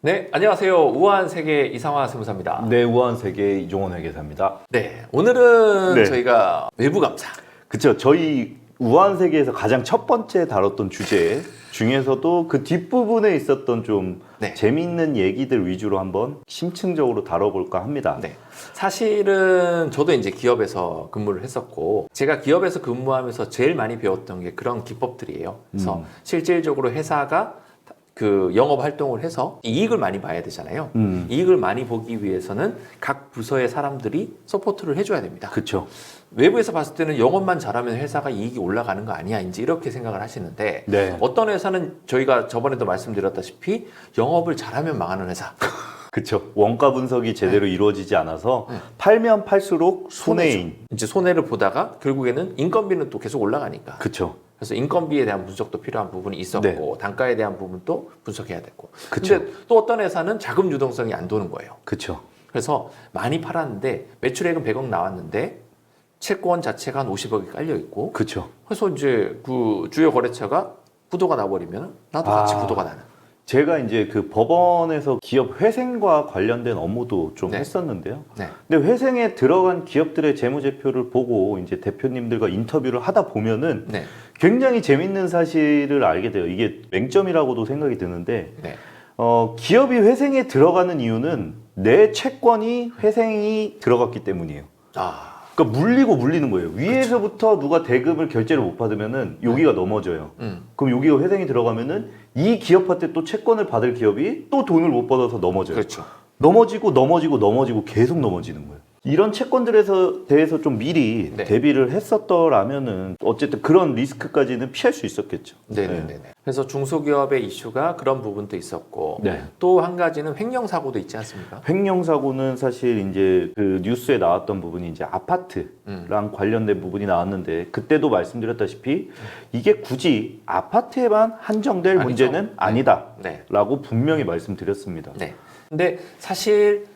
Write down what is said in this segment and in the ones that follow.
네, 안녕하세요. 우아한 세계 이상화 세무사입니다. 네, 우한세계 이종원 회계사입니다. 네, 오늘은 네. 저희가 외부 감사. 그쵸. 저희 우한세계에서 가장 첫 번째 다뤘던 주제 중에서도 그 뒷부분에 있었던 좀 네. 재미있는 얘기들 위주로 한번 심층적으로 다뤄볼까 합니다. 네, 사실은 저도 이제 기업에서 근무를 했었고, 제가 기업에서 근무하면서 제일 많이 배웠던 게 그런 기법들이에요. 그래서 실질적으로 회사가 그 영업 활동을 해서 이익을 많이 봐야 되잖아요. 이익을 많이 보기 위해서는 각 부서의 사람들이 서포트를 해줘야 됩니다. 그쵸. 외부에서 봤을 때는 영업만 잘하면 회사가 이익이 올라가는 거 아니야, 이제 이렇게 생각을 하시는데, 네. 어떤 회사는 저희가 저번에도 말씀드렸다시피 영업을 잘하면 망하는 회사. 그쵸. 원가 분석이 제대로 이루어지지 않아서 팔면 팔수록 손해인. 이제 손해를 보다가 결국에는 인건비는 또 계속 올라가니까. 그쵸. 그래서 인건비에 대한 분석도 필요한 부분이 있었고, 네. 단가에 대한 부분도 분석해야 됐고. 그쵸. 근데 또 어떤 회사는 자금 유동성이 안 도는 거예요. 그쵸. 그래서 많이 팔았는데 매출액은 100억 나왔는데 채권 자체가 한 50억이 깔려 있고, 그쵸. 그래서 이제 그 주요 거래처가 부도가 나버리면 나도 같이 부도가 나는. 제가 이제 그 법원에서 기업 회생과 관련된 업무도 좀 네. 했었는데요. 네. 근데 회생에 들어간 기업들의 재무제표를 보고 이제 대표님들과 인터뷰를 하다 보면은 네. 굉장히 재밌는 사실을 알게 돼요. 이게 맹점이라고도 생각이 드는데, 네. 기업이 회생에 들어가는 이유는 내 채권이 회생이 들어갔기 때문이에요. 아, 그러니까 물리는 거예요. 위에서부터 누가 대금을 결제를 못 받으면은 여기가 넘어져요. 그럼 여기가 회생이 들어가면은 이 기업한테 또 채권을 받을 기업이 또 돈을 못 받아서 넘어져요. 그렇죠. 넘어지고 계속 넘어지는 거예요. 이런 채권들에서 대해서 좀 미리 네. 대비를 했었더라면은 어쨌든 그런 리스크까지는 피할 수 있었겠죠. 네네네. 그래서 중소기업의 이슈가 그런 부분도 있었고, 네. 또 한 가지는 횡령 사고도 있지 않습니까? 횡령 사고는 사실 이제 그 뉴스에 나왔던 부분이 이제 아파트랑 관련된 부분이 나왔는데, 그때도 말씀드렸다시피 이게 굳이 아파트에만 한정될 아니죠. 문제는 아니다라고 네. 분명히 말씀드렸습니다. 네. 근데 사실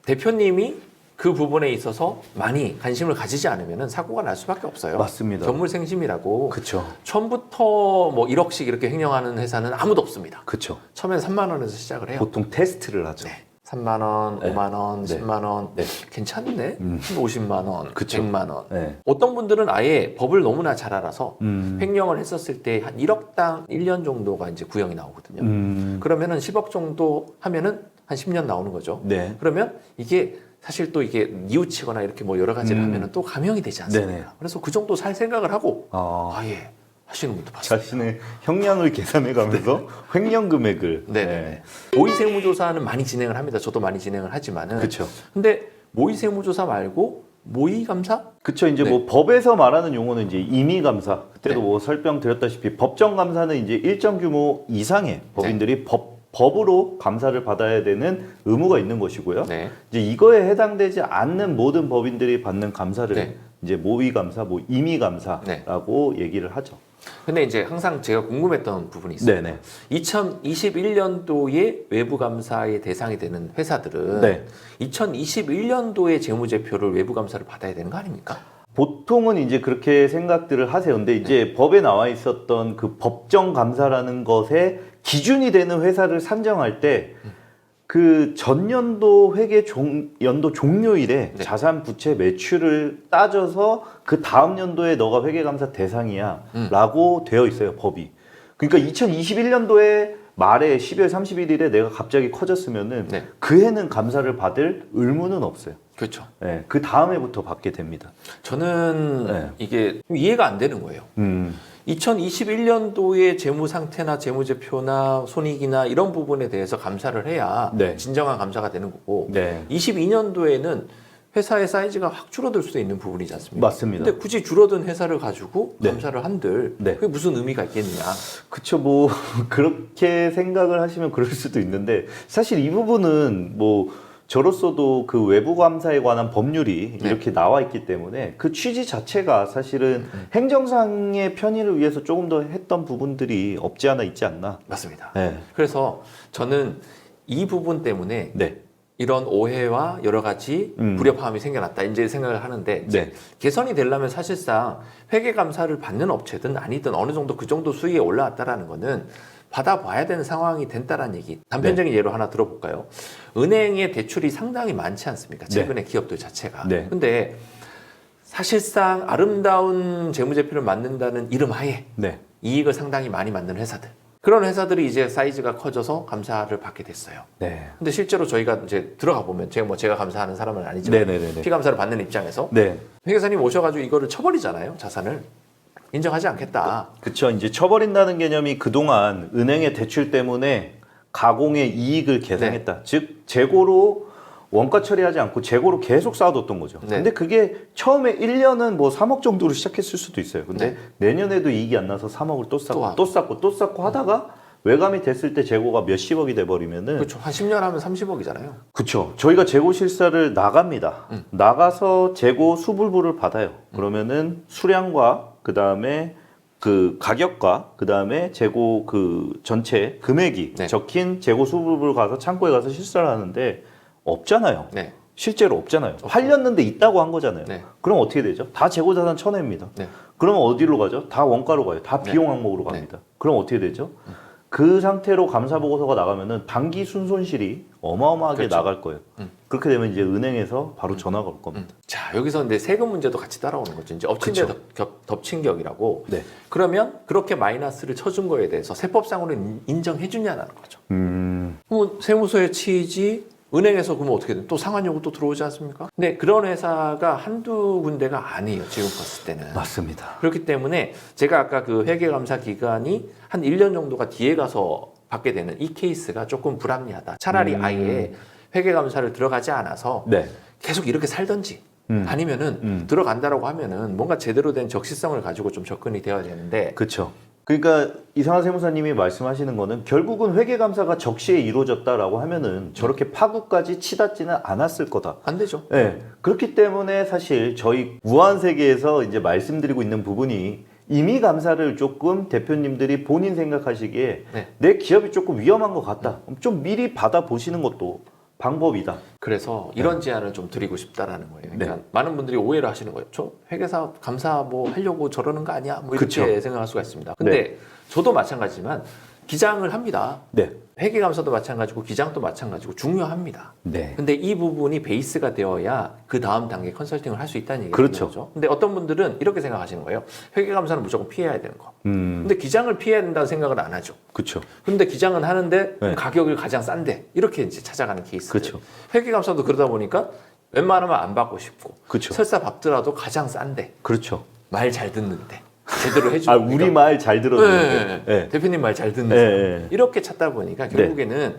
대표님이 그 부분에 있어서 많이 관심을 가지지 않으면 사고가 날 수밖에 없어요. 맞습니다. 견물생심이라고. 그쵸. 처음부터 뭐 1억씩 이렇게 횡령하는 회사는 아무도 없습니다. 그쵸. 처음엔 3만 원에서 시작을 해요. 보통 테스트를 하죠. 네. 3만 원, 네. 5만 원, 네. 10만 원. 네. 괜찮네. 50만 원, 그쵸. 100만 원. 네. 어떤 분들은 아예 법을 너무나 잘 알아서 음. 횡령을 했었을 때 한 1억당 1년 정도가 이제 구형이 나오거든요. 그러면은 10억 정도 하면은 한 10년 나오는 거죠. 네. 그러면 이게 사실 또 이게 뉘우치거나 이렇게 뭐 여러 가지를 하면은 또 감형이 되지 않습니까? 네네. 그래서 그 정도 살 생각을 하고 아, 아예 하시는 분도 봤어요. 자신의 형량을 계산해가면서 횡령 금액을. 네네네. 모의 세무조사는 많이 진행을 합니다. 저도 많이 진행을 하지만은. 그렇죠. 근데 모의 세무조사 말고 모의 감사? 그쵸. 이제 네. 뭐 법에서 말하는 용어는 이제 임의감사. 그때도 네. 뭐 설명드렸다시피 법정감사는 이제 일정 규모 이상의 법인들이 법으로 감사를 받아야 되는 의무가 있는 것이고요. 네. 이제 이거에 해당되지 않는 모든 법인들이 받는 감사를 네. 이제 모의감사, 뭐 임의감사라고 얘기를 하죠. 근데 이제 항상 제가 궁금했던 부분이 있어요. 네네. 2021년도에 외부 감사의 대상이 되는 회사들은 네. 2021년도에 재무제표를 외부 감사를 받아야 되는 거 아닙니까? 보통은 이제 그렇게 생각들을 하세요. 근데 이제 법에 나와 있었던 그 법정 감사라는 것에 기준이 되는 회사를 산정할 때 그 전년도 연도 종료일에 네. 자산 부채 매출을 따져서 그 다음 연도에 너가 회계감사 대상이야 라고 되어 있어요, 법이. 그러니까 2021년도에 말에 12월 31일에 내가 갑자기 커졌으면은 네. 그 해는 감사를 받을 의무는 없어요. 그렇죠. 네, 그 다음 해부터 받게 됩니다. 저는 네. 이게 이해가 안 되는 거예요. 2021년도의 재무 상태나 재무제표나 손익이나 이런 부분에 대해서 감사를 해야 네. 진정한 감사가 되는 거고, 네. 22년도에는 회사의 사이즈가 확 줄어들 수도 있는 부분이지 않습니까? 맞습니다. 근데 굳이 줄어든 회사를 가지고 네. 감사를 한들 네. 그게 무슨 의미가 있겠느냐? 그쵸, 뭐 그렇게 생각을 하시면 그럴 수도 있는데, 사실 이 부분은 뭐 저로서도 그 외부 감사에 관한 법률이 네. 이렇게 나와 있기 때문에 그 취지 자체가 사실은 행정상의 편의를 위해서 조금 더 했던 부분들이 없지 않아 있지 않나. 맞습니다. 네. 그래서 저는 이 부분 때문에 네. 이런 오해와 여러 가지 불협화음이 생겨났다 이제 생각을 하는데, 네. 개선이 되려면 사실상 회계 감사를 받는 업체든 아니든 어느 정도 그 정도 수위에 올라왔다라는 거는 받아봐야 되는 상황이 된다라는 얘기. 단편적인 예로 하나 들어볼까요? 은행의 대출이 상당히 많지 않습니까? 최근에 기업들 자체가. 네. 근데 사실상 아름다운 재무제표를 만든다는 이름 하에 네. 이익을 상당히 많이 만드는 회사들. 그런 회사들이 이제 사이즈가 커져서 감사를 받게 됐어요. 네. 근데 실제로 저희가 이제 들어가 보면 제가 감사하는 사람은 아니지만 네네네네. 피감사를 받는 입장에서 네. 회계사님 오셔가지고 이거를 쳐버리잖아요. 자산을. 인정하지 않겠다. 그쵸. 이제 쳐버린다는 개념이 그동안 은행의 대출 때문에 가공의 이익을 계산했다. 즉, 재고로 원가 처리하지 않고 재고로 계속 쌓아뒀던 거죠. 네. 근데 그게 처음에 1년은 뭐 3억 정도로 시작했을 수도 있어요. 근데 내년에도 이익이 안 나서 3억을 또 쌓고 또 쌓고 하다가 외감이 됐을 때 재고가 몇십억이 돼버리면은. 그렇죠. 한 10년 하면 30억이잖아요. 그렇죠. 저희가 재고 실사를 나갑니다. 나가서 재고 수불부를 받아요. 그러면은 수량과 그 다음에 그 가격과 그 다음에 재고 그 전체 금액이 네. 적힌 재고 수불부를 가서 창고에 가서 실사를 하는데 없잖아요. 네. 실제로 없잖아요. 팔렸는데 있다고 한 거잖아요. 네. 그럼 어떻게 되죠? 다 재고 자산 쳐냅니다. 네. 그러면 어디로 가죠? 다 원가로 가요. 다 비용 항목으로 갑니다. 그럼 어떻게 되죠? 그 상태로 감사 보고서가 나가면은 단기 순손실이 어마어마하게 그렇죠. 나갈 거예요. 그렇게 되면 이제 은행에서 바로 전화가 올 겁니다. 자, 여기서 근데 세금 문제도 같이 따라오는 거죠. 이제 엎친 데 덮친 격이라고. 네. 그러면 그렇게 마이너스를 쳐준 거에 대해서 세법상으로는 인정해 주냐는 거죠. 그럼 세무서에 치이지 은행에서 그러면 어떻게 돼? 또 상환 요구 또 들어오지 않습니까? 근데 그런 회사가 한두 군데가 아니에요. 지금 봤을 때는. 맞습니다. 그렇기 때문에 제가 아까 그 회계감사 기간이 한 1년 정도가 뒤에 가서 받게 되는 이 케이스가 조금 불합리하다. 차라리 아예 회계감사를 들어가지 않아서 네. 계속 이렇게 살던지 아니면은 들어간다라고 하면은 뭔가 제대로 된 적시성을 가지고 좀 접근이 되어야 되는데 그렇죠. 그러니까 이상한 세무사님이 말씀하시는 거는 결국은 회계감사가 적시에 이루어졌다라고 하면은 저렇게 파국까지 치닫지는 않았을 거다. 안 되죠. 네. 그렇기 때문에 사실 저희 무한세계에서 이제 말씀드리고 있는 부분이 임의 감사를 조금 대표님들이 본인 생각하시기에 네. 내 기업이 조금 위험한 것 같다. 좀 미리 받아보시는 것도 방법이다. 그래서 이런 제안을 좀 드리고 싶다라는 거예요. 그러니까 네. 많은 분들이 오해를 하시는 거예요. 저 회계사 감사 뭐 하려고 저러는 거 아니야? 뭐 이렇게 그쵸. 생각할 수가 있습니다. 근데 저도 마찬가지지만 기장을 합니다. 네. 회계감사도 마찬가지고 기장도 마찬가지고 중요합니다. 네. 근데 이 부분이 베이스가 되어야 그 다음 단계 컨설팅을 할 수 있다는 얘기죠. 그렇죠. 근데 어떤 분들은 이렇게 생각하시는 거예요. 회계감사는 무조건 피해야 되는 거. 음. 근데 기장을 피해야 된다는 생각을 안 하죠. 그렇죠. 근데 기장은 하는데 네. 가격이 가장 싼데 이렇게 이제 찾아가는 케이스. 그렇죠. 회계감사도 그러다 보니까 웬만하면 안 받고 싶고 그렇죠. 설사 받더라도 가장 싼데 그렇죠. 말 잘 듣는데 제대로 해주고. 아, 우리 말 잘 들어주는데. 네. 네. 대표님 말 잘 듣는 네. 사람. 네. 이렇게 찾다 보니까 결국에는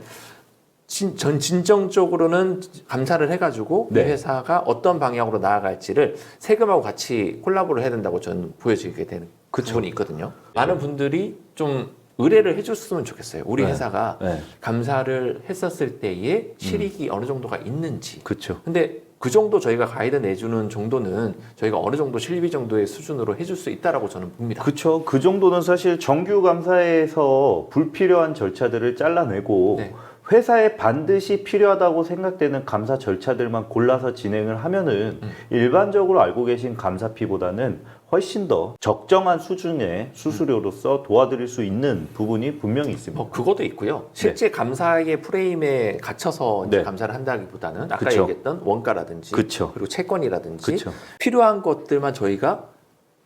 진정적으로는 감사를 해가지고 이 네. 회사가 어떤 방향으로 나아갈지를 세금하고 같이 콜라보를 해야 된다고 저는 보여지게 되는 그쵸. 부분이 있거든요. 많은 분들이 좀 의뢰를 해줬으면 좋겠어요. 우리 회사가 네. 감사를 했었을 때의 실익이 어느 정도가 있는지. 그렇죠. 근데 그 정도 저희가 가이드 내주는 정도는 저희가 어느 정도 실비 정도의 수준으로 해줄 수 있다라고 저는 봅니다. 그렇죠. 그 정도는 사실 정규 감사에서 불필요한 절차들을 잘라내고 네. 회사에 반드시 필요하다고 생각되는 감사 절차들만 골라서 진행을 하면은 일반적으로 알고 계신 감사피보다는 훨씬 더 적정한 수준의 수수료로서 도와드릴 수 있는 부분이 분명히 있습니다. 뭐 그것도 있고요. 실제 감사의 프레임에 갇혀서 이제 네. 감사를 한다기보다는 아까 그쵸. 얘기했던 원가라든지 그쵸. 그리고 채권이라든지 그쵸. 필요한 것들만 저희가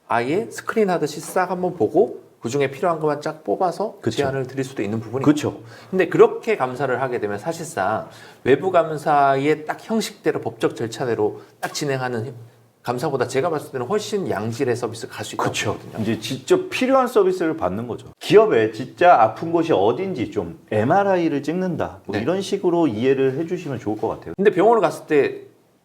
아예 스크린 하듯이 싹 한번 보고 그 중에 필요한 것만 쫙 뽑아서 그쵸. 제안을 드릴 수도 있는 부분이 그쵸. 있고. 근데 그렇게 감사를 하게 되면 사실상 외부 감사의 딱 형식대로 법적 절차대로 딱 진행하는 감사보다 제가 봤을 때는 훨씬 양질의 서비스 갈 수 있다고 그렇죠. 보거든요. 이제 직접 필요한 서비스를 받는 거죠. 기업에 진짜 아픈 곳이 어딘지 좀 MRI를 찍는다. 뭐 네. 이런 식으로 이해를 해주시면 좋을 것 같아요. 근데 병원을 갔을 때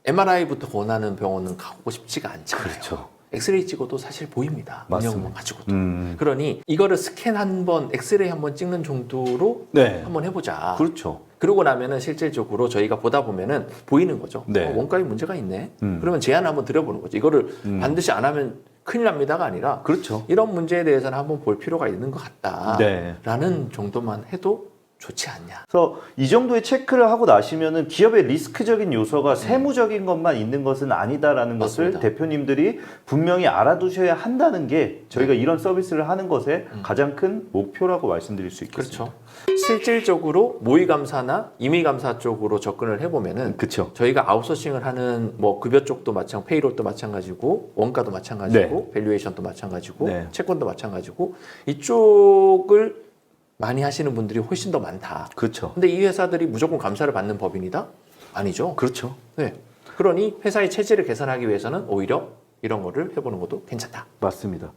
MRI부터 권하는 병원은 가고 싶지가 않잖아요. 그렇죠. 엑스레이 찍어도 사실 보입니다. 맞습니다. 운영만 가지고도. 그러니 이거를 스캔 한번, 엑스레이 한번 찍는 정도로 네. 한번 해보자. 그렇죠. 그러고 나면은 실질적으로 저희가 보다 보면은 보이는 거죠. 네. 원가에 문제가 있네. 그러면 제안 한번 드려보는 거죠. 이거를 반드시 안 하면 큰일 납니다가 아니라 그렇죠. 이런 문제에 대해서는 한번 볼 필요가 있는 것 같다라는 네. 정도만 해도 좋지 않냐. 그래서 이 정도의 체크를 하고 나시면은 기업의 리스크적인 요소가 세무적인 것만 있는 것은 아니다라는 맞습니다. 것을 대표님들이 분명히 알아두셔야 한다는 게 저희가 이런 서비스를 하는 것의 가장 큰 목표라고 말씀드릴 수 있겠습니다. 그렇죠. 실질적으로 모의감사나 임의감사 쪽으로 접근을 해보면은 그렇죠. 저희가 아웃소싱을 하는 뭐 급여 쪽도 마찬가지고 페이롤도 마찬가지고 원가도 마찬가지고 밸류에이션도 마찬가지고 네. 채권도 마찬가지고 이쪽을 많이 하시는 분들이 훨씬 더 많다. 그렇죠. 근데 이 회사들이 무조건 감사를 받는 법인이다? 아니죠. 그렇죠. 네. 그러니 회사의 체질을 개선하기 위해서는 오히려 이런 거를 해보는 것도 괜찮다. 맞습니다.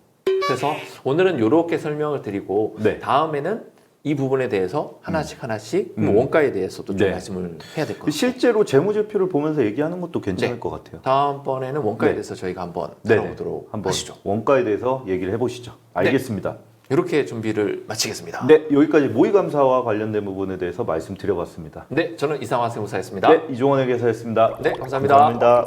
그래서 오늘은 이렇게 설명을 드리고 네. 다음에는 이 부분에 대해서 하나씩 뭐 원가에 대해서도 좀 네. 말씀을 해야 될 것 같아요. 실제로 재무제표를 보면서 얘기하는 것도 괜찮을 네. 것 같아요. 다음번에는 원가에 네. 대해서 저희가 한번 네네. 다뤄보도록 한번 하시죠. 원가에 대해서 얘기를 해보시죠. 알겠습니다. 이렇게 준비를 마치겠습니다. 네, 여기까지 모의감사와 관련된 부분에 대해서 말씀드려봤습니다. 네, 저는 이상화 세무사였습니다. 네, 이종원 회계사였습니다. 네, 감사합니다. 감사합니다.